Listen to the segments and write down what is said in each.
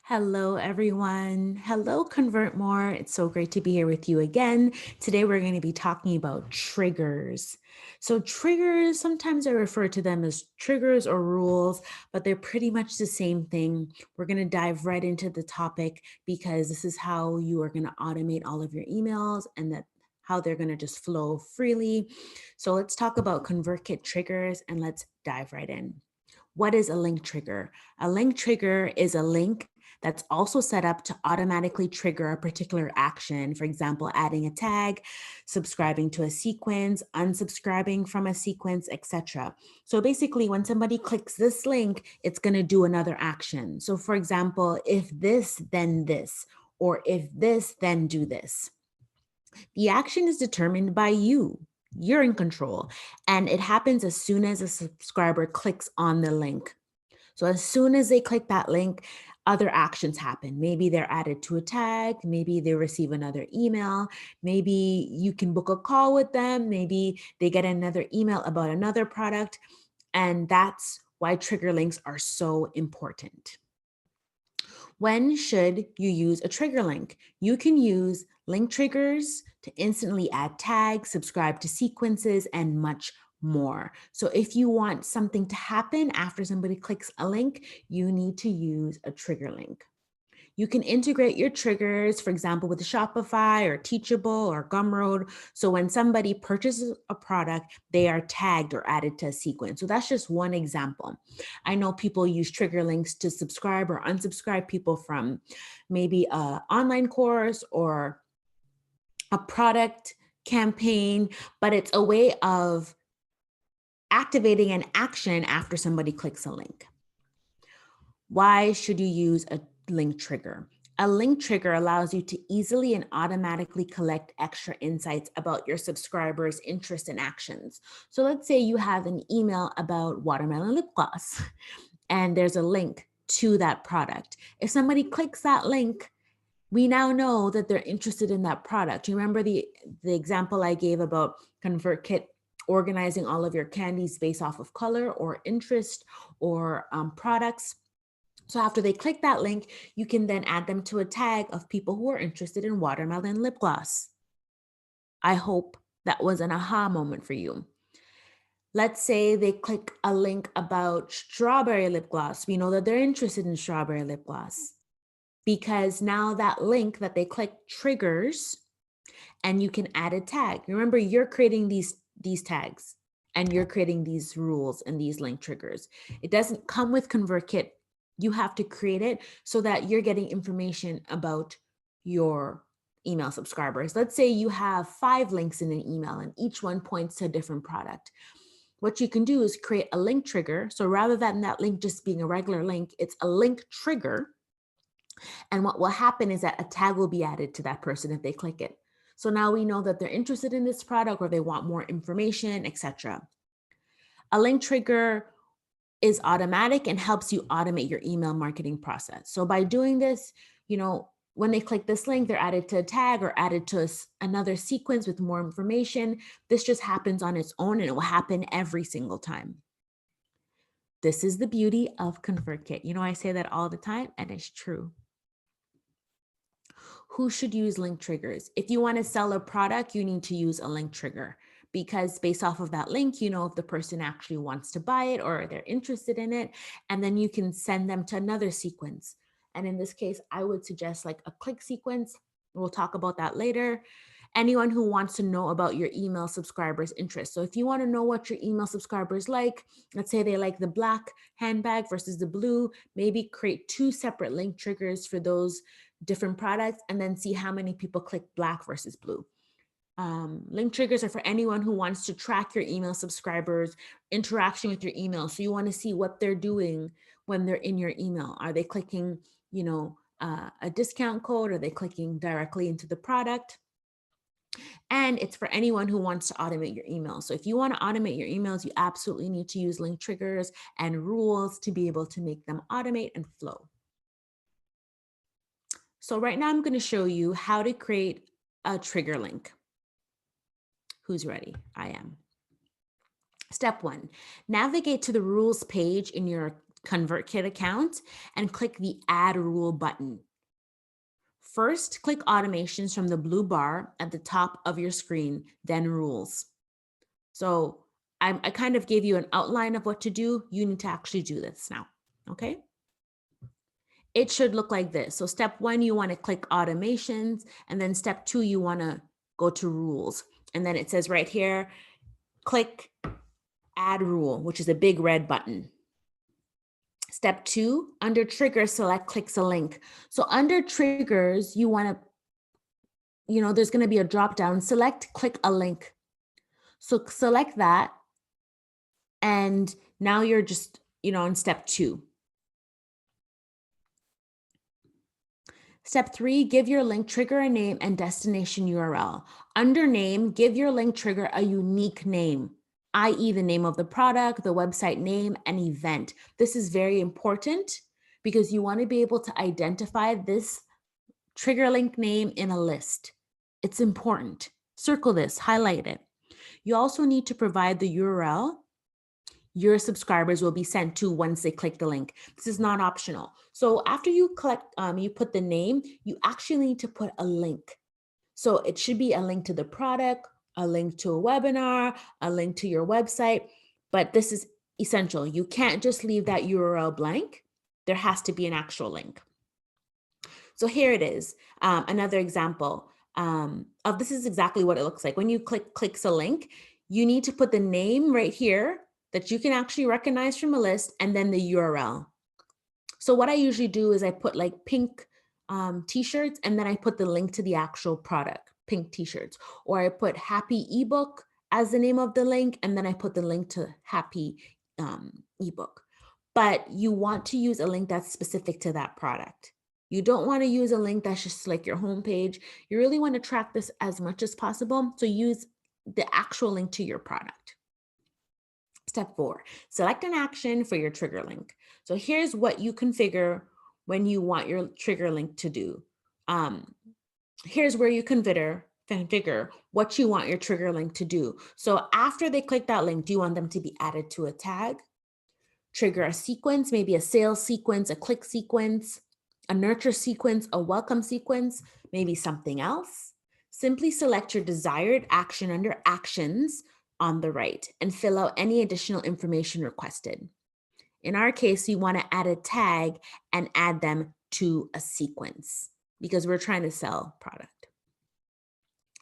Hello, everyone. Hello, Convert More. It's so great to be here with you again. Today, we're going to be talking about triggers. So, triggers, sometimes I refer to them as triggers or rules, but they're pretty much the same thing. We're going to dive right into the topic because this is how you are going to automate all of your emails and that how they're going to just flow freely. So, let's talk about ConvertKit triggers and let's dive right in. What is a link trigger? A link trigger is a link that's also set up to automatically trigger a particular action. For example, adding a tag, subscribing to a sequence, unsubscribing from a sequence, etc. So basically, when somebody clicks this link, it's going to do another action. So for example, if this, then this, or if this, then do this. The action is determined by you. You're in control. And it happens as soon as a subscriber clicks on the link. So as soon as they click that link, other actions happen. Maybe they're added to a tag, maybe they receive another email, maybe you can book a call with them, maybe they get another email about another product. And that's why trigger links are so important. When should you use a trigger link? You can use link triggers to instantly add tags, subscribe to sequences, and much more. So if you want something to happen after somebody clicks a link, you need to use a trigger link. You can integrate your triggers, for example, with Shopify or Teachable or Gumroad. So when somebody purchases a product, they are tagged or added to a sequence. So that's just one example. I know people use trigger links to subscribe or unsubscribe people from maybe an online course or a product campaign, but it's a way of activating an action after somebody clicks a link. Why should you use a link trigger? A link trigger allows you to easily and automatically collect extra insights about your subscribers' interests and actions. So let's say you have an email about watermelon lip gloss and there's a link to that product. If somebody clicks that link, we now know that they're interested in that product. You remember the example I gave about ConvertKit organizing all of your candies based off of color or interest or products. So after they click that link, you can then add them to a tag of people who are interested in watermelon lip gloss. I hope that was an aha moment for you. Let's say they click a link about strawberry lip gloss. We know that they're interested in strawberry lip gloss because now that link that they click triggers and you can add a tag. Remember, you're creating these tags and you're creating these rules and these link triggers. It doesn't come with ConvertKit. You have to create it so that you're getting information about your email subscribers. Let's say you have 5 links in an email and each one points to a different product. What you can do is create a link trigger. So rather than that link just being a regular link, it's a link trigger. And what will happen is that a tag will be added to that person if they click it. So now we know that they're interested in this product or they want more information, etc. A link trigger is automatic and helps you automate your email marketing process. So by doing this, when they click this link, they're added to a tag or added to another sequence with more information. This just happens on its own and it will happen every single time. This is the beauty of ConvertKit. I say that all the time and it's true. Who should use link triggers? If you want to sell a product, you need to use a link trigger because based off of that link, you know if the person actually wants to buy it or they're interested in it, and then you can send them to another sequence. And in this case, I would suggest like a click sequence. We'll talk about that later. Anyone who wants to know about your email subscribers' interests. So if you want to know what your email subscribers like, let's say they like the black handbag versus the blue, maybe create 2 separate link triggers for those different products and then see how many people click black versus blue. Link triggers are for anyone who wants to track your email subscribers' interaction with your email. So you want to see what they're doing when they're in your email. Are they clicking, a discount code? Are they clicking directly into the product? And it's for anyone who wants to automate your email. So if you want to automate your emails, you absolutely need to use link triggers and rules to be able to make them automate and flow. So right now I'm going to show you how to create a trigger link. Who's ready? I am. Step 1, navigate to the rules page in your ConvertKit account and click the Add Rule button. First, click Automations from the blue bar at the top of your screen, then Rules. So I kind of gave you an outline of what to do. You need to actually do this now, okay? It should look like this. So step 1, you want to click Automations, and then step 2, you want to go to Rules. And then it says right here, click Add Rule, which is a big red button. Step 2, under Triggers, select Clicks a Link. So under Triggers, you want to, there's going to be a drop down, select Click a Link. So select that, and now you're just, in step 2. Step 3, give your link trigger a name and destination URL. Under name, give your link trigger a unique name, i.e. the name of the product, the website name, and event. This is very important because you want to be able to identify this trigger link name in a list. It's important. Circle this, highlight it. You also need to provide the URL your subscribers will be sent to once they click the link. This is not optional. So after you you put the name, you actually need to put a link. So it should be a link to the product, a link to a webinar, a link to your website, but this is essential. You can't just leave that URL blank. There has to be an actual link. So here it is, another example of this is exactly what it looks like. When you clicks a link, you need to put the name right here that you can actually recognize from a list, and then the URL. So what I usually do is I put like pink t-shirts, and then I put the link to the actual product, pink t-shirts, or I put happy ebook as the name of the link, and then I put the link to happy ebook. But you want to use a link that's specific to that product. You don't want to use a link that's just like your homepage. You really want to track this as much as possible. So use the actual link to your product. Step 4, select an action for your trigger link. So here's what you configure when you want your trigger link to do. Here's where you configure what you want your trigger link to do. So after they click that link, do you want them to be added to a tag, trigger a sequence, maybe a sales sequence, a click sequence, a nurture sequence, a welcome sequence, maybe something else? Simply select your desired action under Actions on the right and fill out any additional information requested. In our case, we want to add a tag and add them to a sequence because we're trying to sell product.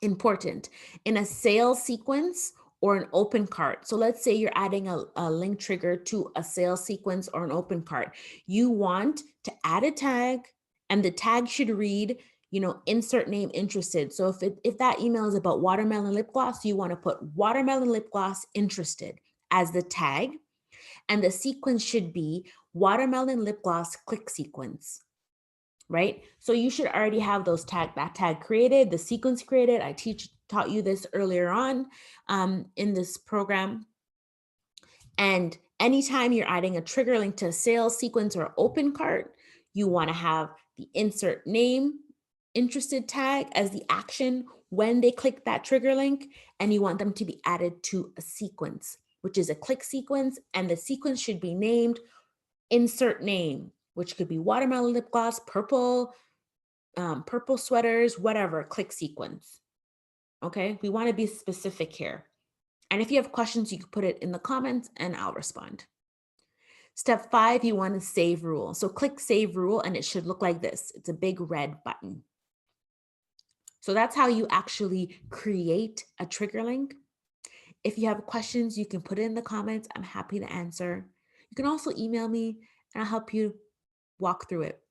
Important, in a sales sequence or an open cart. So let's say you're adding a link trigger to a sales sequence or an open cart. You want to add a tag, and the tag should read, insert name interested. So if that email is about watermelon lip gloss, you want to put watermelon lip gloss interested as the tag. And the sequence should be watermelon lip gloss click sequence, right? So you should already have that tag created, the sequence created. I taught you this earlier on in this program. And anytime you're adding a trigger link to a sales sequence or open cart, you want to have the insert name interested tag as the action when they click that trigger link, and you want them to be added to a sequence, which is a click sequence, and the sequence should be named insert name, which could be watermelon lip gloss, purple sweaters, whatever, click sequence. Okay, we want to be specific here. And if you have questions, you can put it in the comments and I'll respond. Step 5, you want to save rule. So click save rule and it should look like this. It's a big red button. So that's how you actually create a trigger link. If you have questions, you can put it in the comments. I'm happy to answer. You can also email me and I'll help you walk through it.